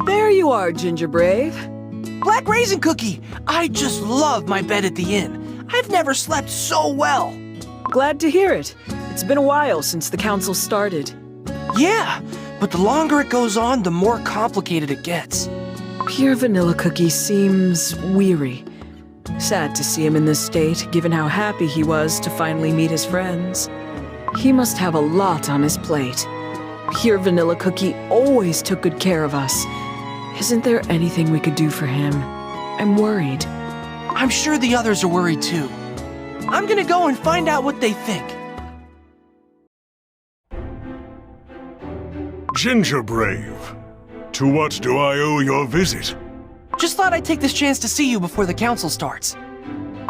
There you are, Ginger Brave. Black Raisin Cookie! I just love my bed at the inn. I've never slept so well. Glad to hear it. It's been a while since the council started. Yeah, but the longer it goes on, the more complicated it gets. Pure Vanilla Cookie seems weary. Sad to see him in this state, given how happy he was to finally meet his friends. He must have a lot on his plate. Pure Vanilla Cookie always took good care of us. Isn't there anything we could do for him? I'm worried. I'm sure the others are worried too. I'm gonna go and find out what they think. Ginger Brave, to what do I owe your visit? Just thought I'd take this chance to see you before the council starts.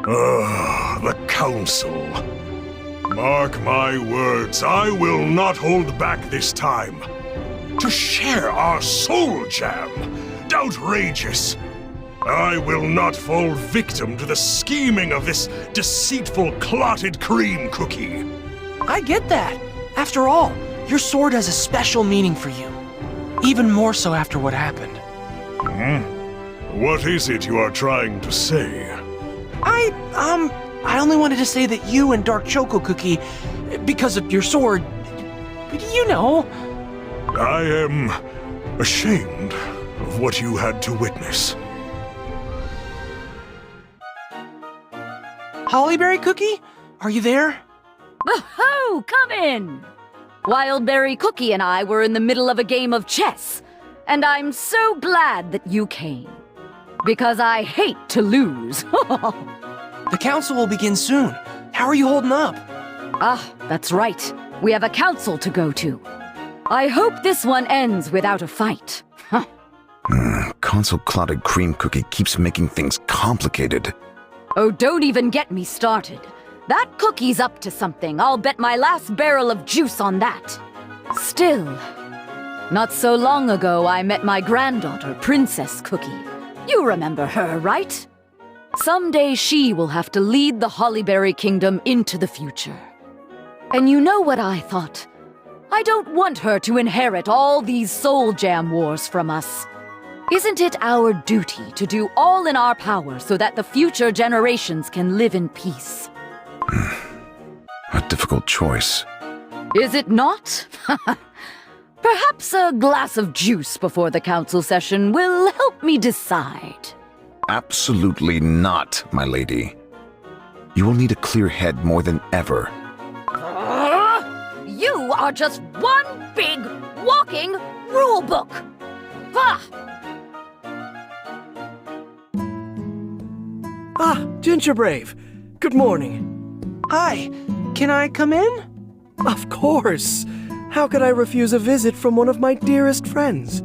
The council. Mark my words, I will not hold back this time. To share our soul jam. Outrageous. I will not fall victim to the scheming of this deceitful clotted cream cookie. I get that. After all, your sword has a special meaning for you. Even more so after what happened. What is it you are trying to say? I only wanted to say that you and Dark Choco Cookie, because of your sword, you know. I am ashamed of what you had to witness. Hollyberry Cookie? Are you there? Oh, come in! Wildberry Cookie and I were in the middle of a game of chess, and I'm so glad that you came. Because I hate to lose. The council will begin soon. How are you holding up? That's right. We have a council to go to. I hope this one ends without a fight. Consul Clotted Cream Cookie keeps making things complicated. Oh, don't even get me started. That cookie's up to something. I'll bet my last barrel of juice on that. Still, not so long ago I met my granddaughter, Princess Cookie. You remember her, right? Someday she will have to lead the Hollyberry Kingdom into the future. And you know what I thought? I don't want her to inherit all these soul jam wars from us. Isn't it our duty to do all in our power so that the future generations can live in peace? A difficult choice. Is it not? Perhaps a glass of juice before the council session will help me decide. Absolutely not, my lady. You will need a clear head more than ever. You are just one big walking rule book. Ginger Brave. Good morning. Hi, can I come in? Of course. How could I refuse a visit from one of my dearest friends?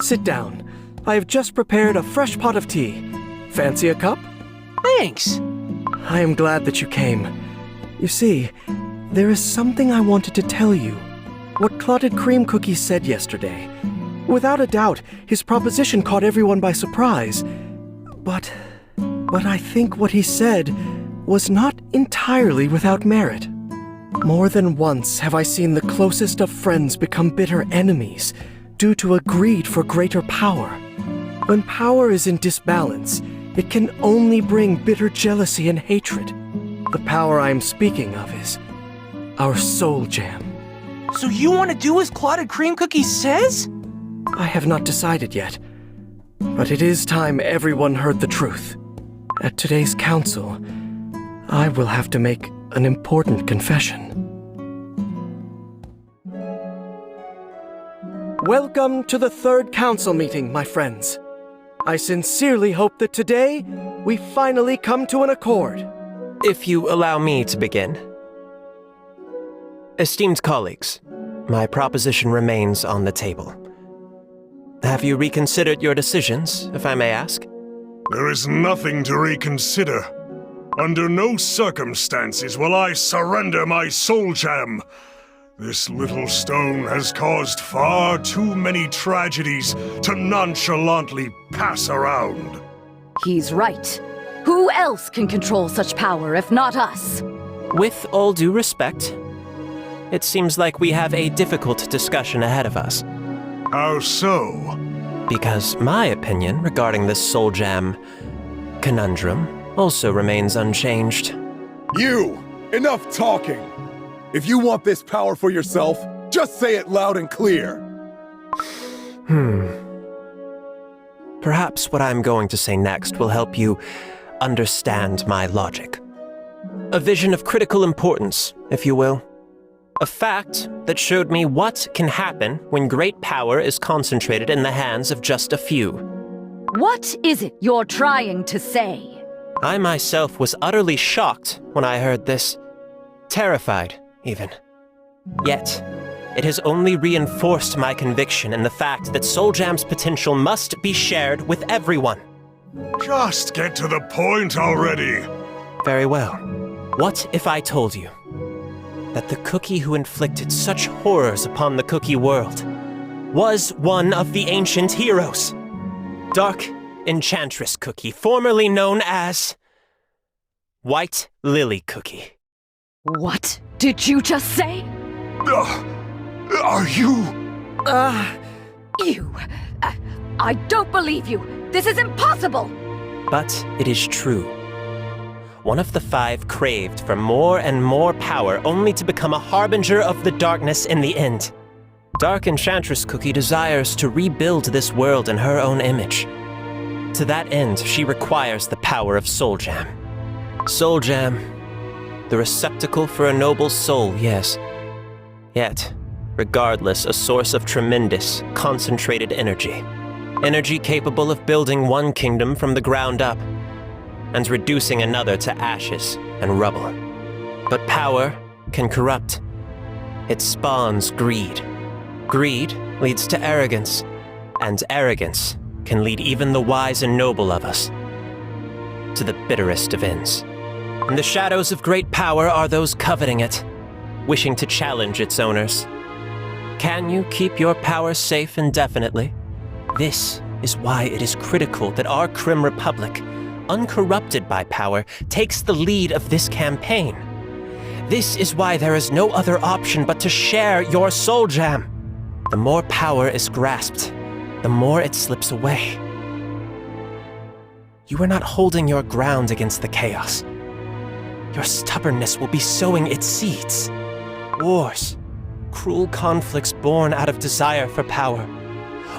Sit down. I have just prepared a fresh pot of tea. Fancy a cup? Thanks. I am glad that you came. You see, there is something I wanted to tell you. What Clotted Cream Cookie said yesterday. Without a doubt, his proposition caught everyone by surprise. But I think what he said was not entirely without merit. More than once have I seen the closest of friends become bitter enemies due to a greed for greater power. When power is in disbalance, it can only bring bitter jealousy and hatred. The power I am speaking of is our soul jam. So you want to do as Clotted Cream Cookie says? I have not decided yet, but it is time everyone heard the truth. At today's council, I will have to make an important confession. Welcome to the third council meeting, my friends. I sincerely hope that today we finally come to an accord. If you allow me to begin. Esteemed colleagues, my proposition remains on the table. Have you reconsidered your decisions, if I may ask? There is nothing to reconsider. Under no circumstances will I surrender my soul jam. This little stone has caused far too many tragedies to nonchalantly pass around. He's right. Who else can control such power if not us? With all due respect, it seems like we have a difficult discussion ahead of us. How so? because my opinion regarding this Soul Jam conundrum also remains unchanged. You! Enough talking! If you want this power for yourself, just say it loud and clear. Perhaps what I'm going to say next will help you understand my logic. A vision of critical importance, if you will. A fact that showed me what can happen when great power is concentrated in the hands of just a few. What is it you're trying to say? I myself was utterly shocked when I heard this. Terrified, even. Yet, it has only reinforced my conviction in the fact that Soul Jam's potential must be shared with everyone. Just get to the point already. Very well. What if I told you that the cookie who inflicted such horrors upon the cookie world was one of the ancient heroes? Dark Enchantress Cookie, formerly known as White Lily Cookie. What did you just say? Are you... You... I don't believe you! This is impossible! But it is true. One of the five craved for more and more power, only to become a harbinger of the darkness in the end. Dark Enchantress Cookie desires to rebuild this world in her own image. To that end, she requires the power of Soul Jam. Soul Jam, the receptacle for a noble soul, yes. Yet, regardless, a source of tremendous, concentrated energy. Energy capable of building one kingdom from the ground up, and reducing another to ashes and rubble. But power can corrupt. It spawns greed. Greed leads to arrogance, and arrogance can lead even the wise and noble of us to the bitterest of ends. In the shadows of great power are those coveting it, wishing to challenge its owners. Can you keep your power safe indefinitely? This is why it is critical that our Crim Republic, uncorrupted by power, takes the lead of this campaign. This is why there is no other option but to share your Soul Jam. The more power is grasped, the more it slips away. You are not holding your ground against the chaos. Your stubbornness will be sowing its seeds. Wars, cruel conflicts born out of desire for power.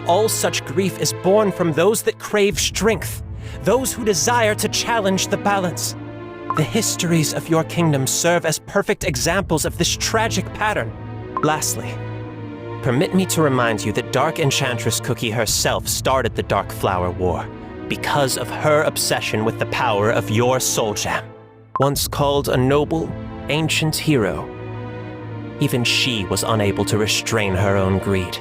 All such grief is born from those that crave strength, those who desire to challenge the balance. The histories of your kingdom serve as perfect examples of this tragic pattern. Lastly, permit me to remind you that Dark Enchantress Cookie herself started the Dark Flower War because of her obsession with the power of your Soul Jam. Once called a noble, ancient hero, even she was unable to restrain her own greed.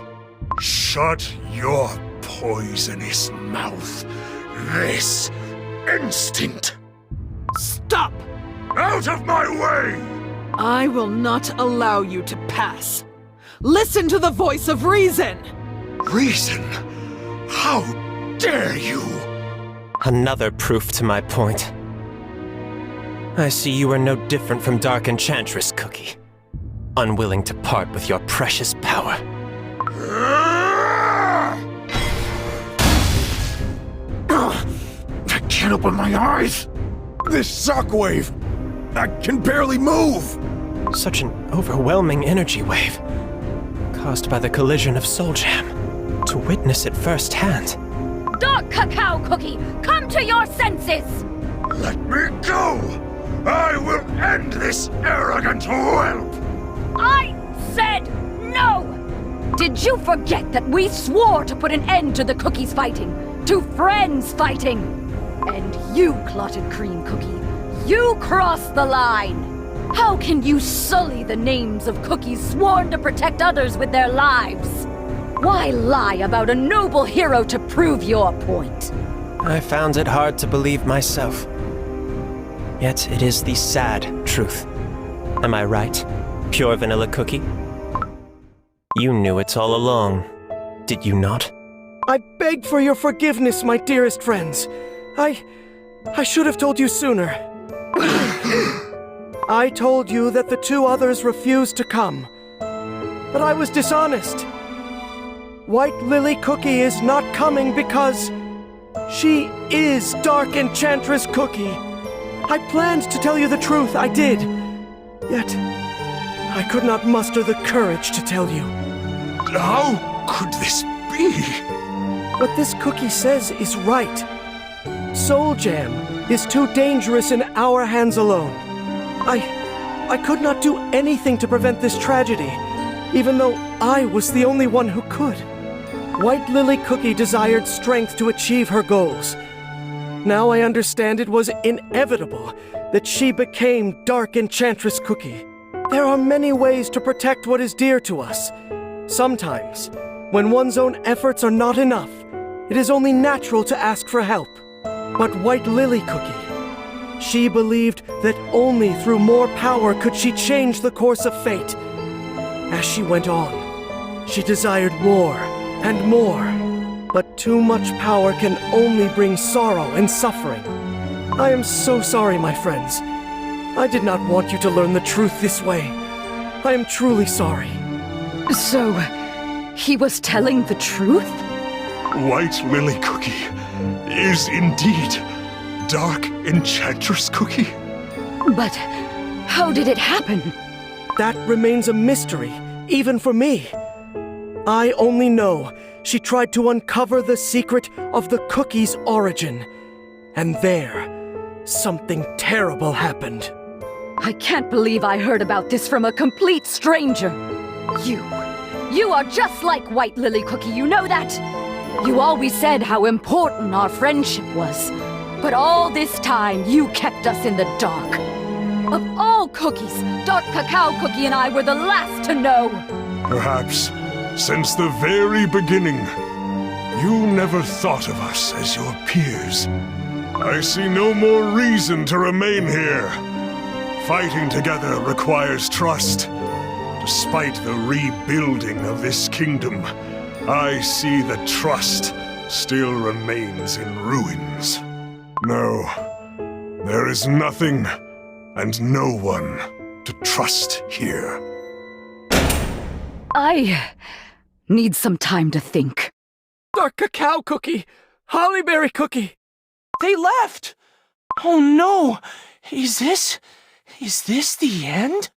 Shut your poisonous mouth this instant! Stop! Out of my way! I will not allow you to pass. Listen to the voice of reason! Reason? How dare you! Another proof to my point. I see you are no different from Dark Enchantress Cookie, unwilling to part with your precious power. I can't open my eyes! This shockwave! I can barely move! Such an overwhelming energy wave, caused by the collision of Soul Jam. To witness it firsthand. Dark Cacao Cookie, come to your senses! Let me go! I will end this arrogant whelp! I said no! Did you forget that we swore to put an end to the cookies fighting? To friends fighting? And you, Clotted Cream Cookie, you crossed the line! How can you sully the names of cookies sworn to protect others with their lives? Why lie about a noble hero to prove your point? I found it hard to believe myself. Yet it is the sad truth. Am I right, Pure Vanilla Cookie? You knew it all along, did you not? I beg for your forgiveness, my dearest friends. I should have told you sooner. I told you that the two others refused to come. But I was dishonest. White Lily Cookie is not coming because she is Dark Enchantress Cookie. I planned to tell you the truth, I did. Yet, I could not muster the courage to tell you. How could this be? What this cookie says is right. Soul Jam is too dangerous in our hands alone. I could not do anything to prevent this tragedy, even though I was the only one who could. White Lily Cookie desired strength to achieve her goals. Now I understand it was inevitable that she became Dark Enchantress Cookie. There are many ways to protect what is dear to us. Sometimes, when one's own efforts are not enough, it is only natural to ask for help. But White Lily Cookie, she believed that only through more power could she change the course of fate. As she went on, she desired more and more. But too much power can only bring sorrow and suffering. I am so sorry, my friends. I did not want you to learn the truth this way. I am truly sorry. So, he was telling the truth? White Lily Cookie is indeed Dark Enchantress Cookie? But how did it happen? That remains a mystery, even for me. I only know she tried to uncover the secret of the cookie's origin. And there, something terrible happened. I can't believe I heard about this from a complete stranger. You are just like White Lily Cookie, you know that? You always said how important our friendship was. But all this time, you kept us in the dark. Of all cookies, Dark Cacao Cookie and I were the last to know. Perhaps, since the very beginning, you never thought of us as your peers. I see no more reason to remain here. Fighting together requires trust. Despite the rebuilding of this kingdom, I see that trust still remains in ruins. No, there is nothing and no one to trust here. I need some time to think. Dark Cacao Cookie! Hollyberry Cookie! They left! Oh no! Is this the end?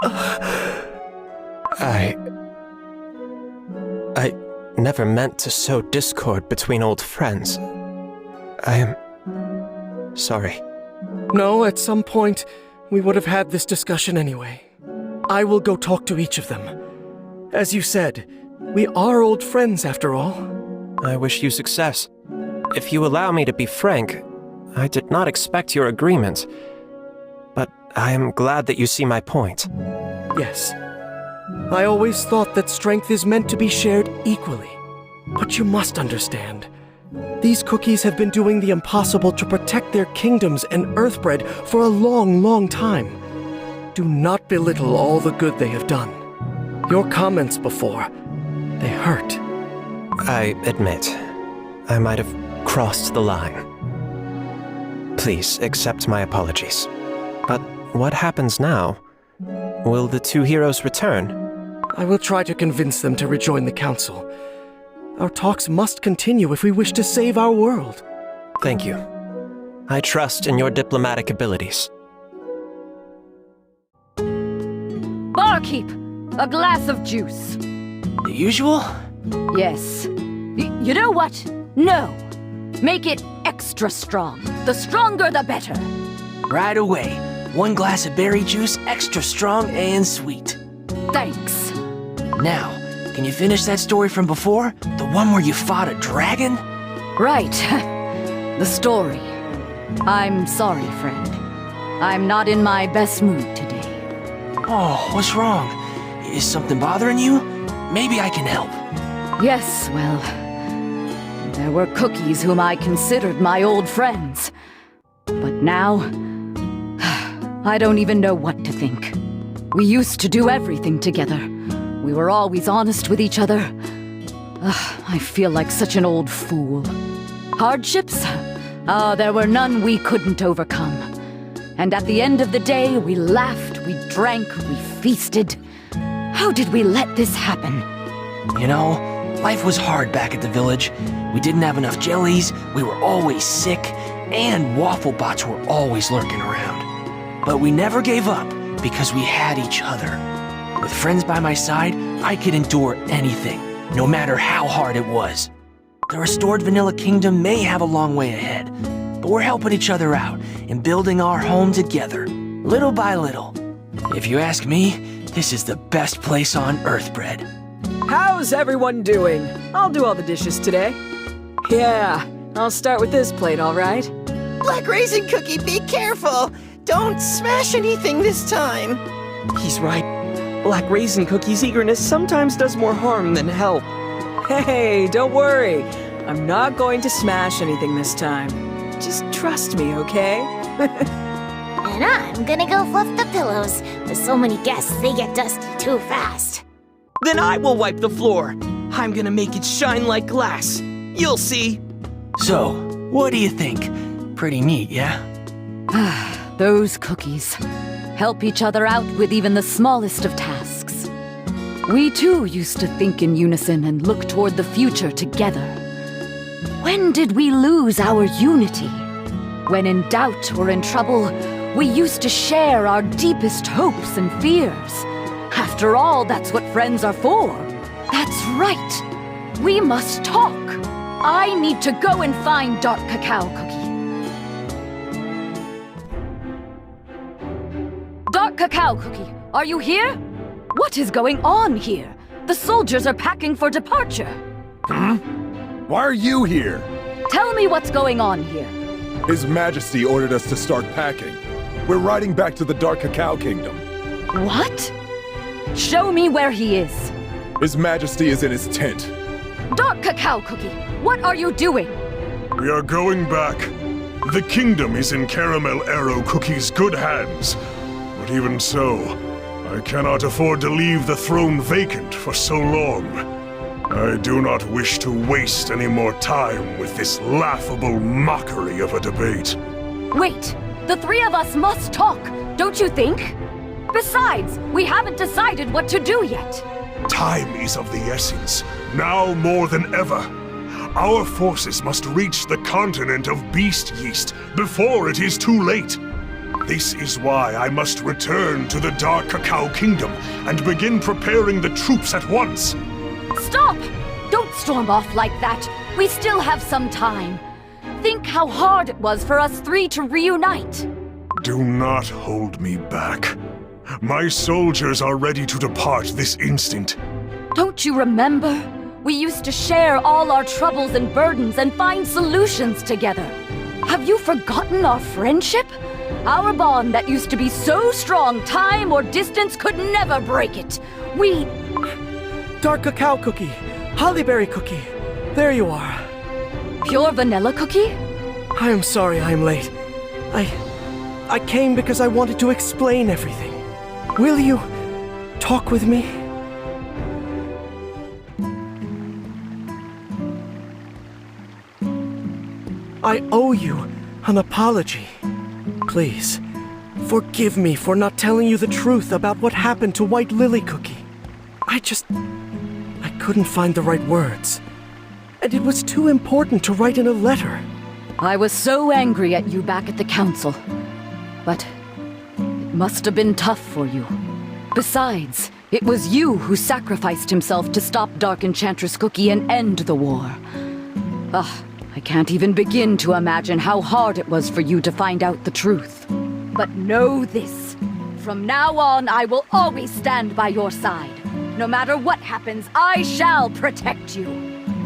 I never meant to sow discord between old friends. I am sorry. No, at some point, we would have had this discussion anyway. I will go talk to each of them. As you said, we are old friends after all. I wish you success. If you allow me to be frank, I did not expect your agreement. But I am glad that you see my point. Yes. I always thought that strength is meant to be shared equally. But you must understand. These cookies have been doing the impossible to protect their kingdoms and Earthbread for a long, long time. Do not belittle all the good they have done. Your comments before, they hurt. I admit, I might have crossed the line. Please accept my apologies. But what happens now? Will the two heroes return? I will try to convince them to rejoin the council. Our talks must continue if we wish to save our world. Thank you. I trust in your diplomatic abilities. Barkeep, a glass of juice. The usual? Yes. You know what? No. Make it extra strong. The stronger, the better. Right away. 1 glass of berry juice, extra strong and sweet. Thanks. Now, can you finish that story from before? The one where you fought a dragon? Right. The story. I'm sorry, friend. I'm not in my best mood today. Oh, what's wrong? Is something bothering you? Maybe I can help. Yes, well, there were cookies whom I considered my old friends. But now, I don't even know what to think. We used to do everything together. We were always honest with each other. I feel like such an old fool. Hardships? There were none we couldn't overcome. And at the end of the day, we laughed, we drank, we feasted. How did we let this happen? You know, Life was hard back at the village. We didn't have enough jellies, we were always sick, and waffle bots were always lurking around. But we never gave up because we had each other. With friends by my side, I could endure anything, no matter how hard it was. The restored Vanilla Kingdom may have a long way ahead, but we're helping each other out and building our home together, little by little. If you ask me, this is the best place on Earth, Bread. How's everyone doing? I'll do all the dishes today. Yeah, I'll start with this plate, all right? Black Raisin Cookie, be careful! Don't smash anything this time! He's right. Black Raisin Cookie's eagerness sometimes does more harm than help. Hey, don't worry. I'm not going to smash anything this time. Just trust me, okay? And I'm gonna go fluff the pillows. With so many guests, they get dusty too fast. Then I will wipe the floor. I'm gonna make it shine like glass. You'll see. So, what do you think? Pretty neat, yeah? Those cookies help each other out with even the smallest of tasks. We too used to think in unison and look toward the future together. When did we lose our unity? When in doubt or in trouble, we used to share our deepest hopes and fears. After all, that's what friends are for. That's right. We must talk. I need to go and find Dark Cacao Cookie. Dark Cacao Cookie, are you here? What is going on here? The soldiers are packing for departure. Why are you here? Tell me what's going on here. His Majesty ordered us to start packing. We're riding back to the Dark Cacao Kingdom. What? Show me where he is. His Majesty is in his tent. Dark Cacao Cookie, what are you doing? We are going back. The kingdom is in Caramel Arrow Cookie's good hands. But even so, I cannot afford to leave the throne vacant for so long. I do not wish to waste any more time with this laughable mockery of a debate. Wait, the three of us must talk, don't you think? Besides, we haven't decided what to do yet. Time is of the essence, now more than ever. Our forces must reach the continent of Beast Yeast before it is too late. This is why I must return to the Dark Cacao Kingdom and begin preparing the troops at once. Stop! Don't storm off like that. We still have some time. Think how hard it was for us three to reunite. Do not hold me back. My soldiers are ready to depart this instant. Don't you remember? We used to share all our troubles and burdens and find solutions together. Have you forgotten our friendship? Our bond that used to be so strong, time or distance could never break it. We... Dark Cacao Cookie, Hollyberry Cookie, there you are. Pure Vanilla Cookie? I am sorry I am late. I came because I wanted to explain everything. Will you talk with me? I owe you an apology. Please, forgive me for not telling you the truth about what happened to White Lily Cookie. I couldn't find the right words. And it was too important to write in a letter. I was so angry at you back at the council. But it must have been tough for you. Besides, it was you who sacrificed himself to stop Dark Enchantress Cookie and end the war. I can't even begin to imagine how hard it was for you to find out the truth. But know this. From now on, I will always stand by your side. No matter what happens, I shall protect you.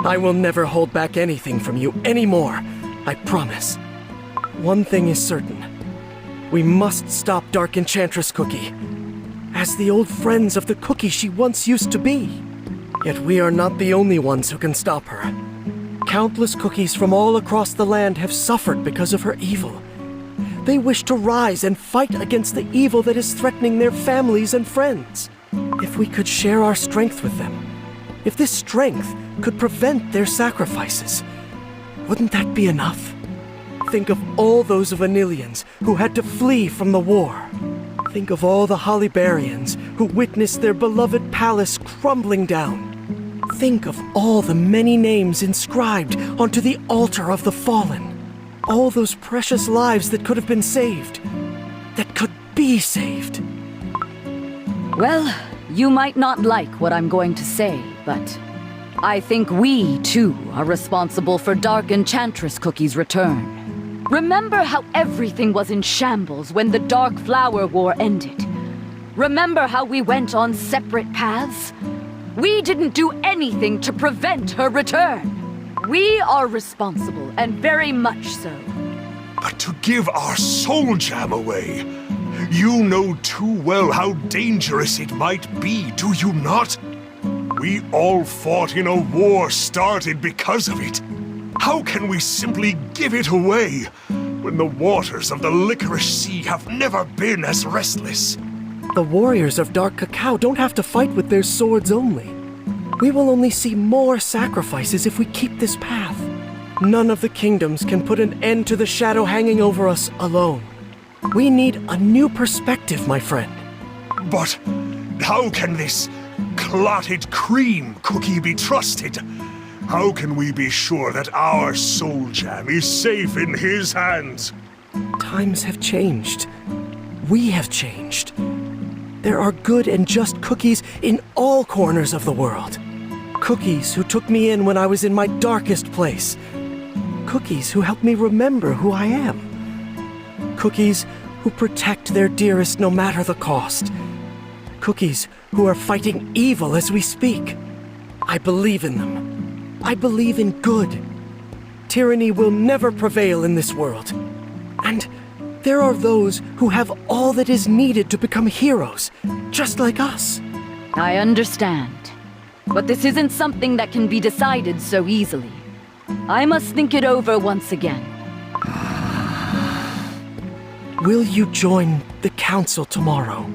I will never hold back anything from you anymore. I promise. One thing is certain. We must stop Dark Enchantress Cookie. As the old friends of the Cookie she once used to be. Yet we are not the only ones who can stop her. Countless cookies from all across the land have suffered because of her evil. They wish to rise and fight against the evil that is threatening their families and friends. If we could share our strength with them, if this strength could prevent their sacrifices, wouldn't that be enough? Think of all those Vanillians who had to flee from the war. Think of all the Hollybarians who witnessed their beloved palace crumbling down. Think of all the many names inscribed onto the altar of the fallen. All those precious lives that could have been saved. That could be saved. Well, you might not like what I'm going to say, but I think we, too, are responsible for Dark Enchantress Cookie's return. Remember how everything was in shambles when the Dark Flower War ended? Remember how we went on separate paths? We didn't do anything to prevent her return. We are responsible, and very much so. But to give our soul gem away, you know too well how dangerous it might be, do you not? We all fought in a war started because of it. How can we simply give it away when the waters of the Licorice Sea have never been as restless? The warriors of Dark Cacao don't have to fight with their swords only. We will only see more sacrifices if we keep this path. None of the kingdoms can put an end to the shadow hanging over us alone. We need a new perspective, my friend. But how can this clotted cream cookie be trusted? How can we be sure that our soul gem is safe in his hands? Times have changed. We have changed. There are good and just cookies in all corners of the world. Cookies who took me in when I was in my darkest place. Cookies who help me remember who I am. Cookies who protect their dearest no matter the cost. Cookies who are fighting evil as we speak. I believe in them. I believe in good. Tyranny will never prevail in this world. And there are those who have all that is needed to become heroes, just like us. I understand. But this isn't something that can be decided so easily. I must think it over once again. Will you join the council tomorrow?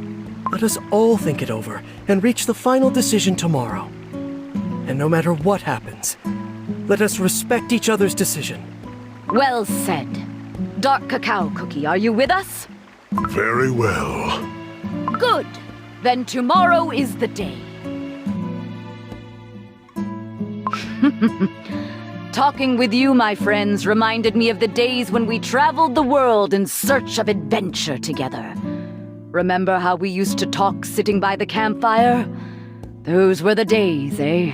Let us all think it over and reach the final decision tomorrow. And no matter what happens, let us respect each other's decision. Well said. Dark Cacao Cookie, are you with us? Very well. Good. Then tomorrow is the day. Talking with you, my friends, reminded me of the days when we traveled the world in search of adventure together. Remember how we used to talk sitting by the campfire? Those were the days, eh?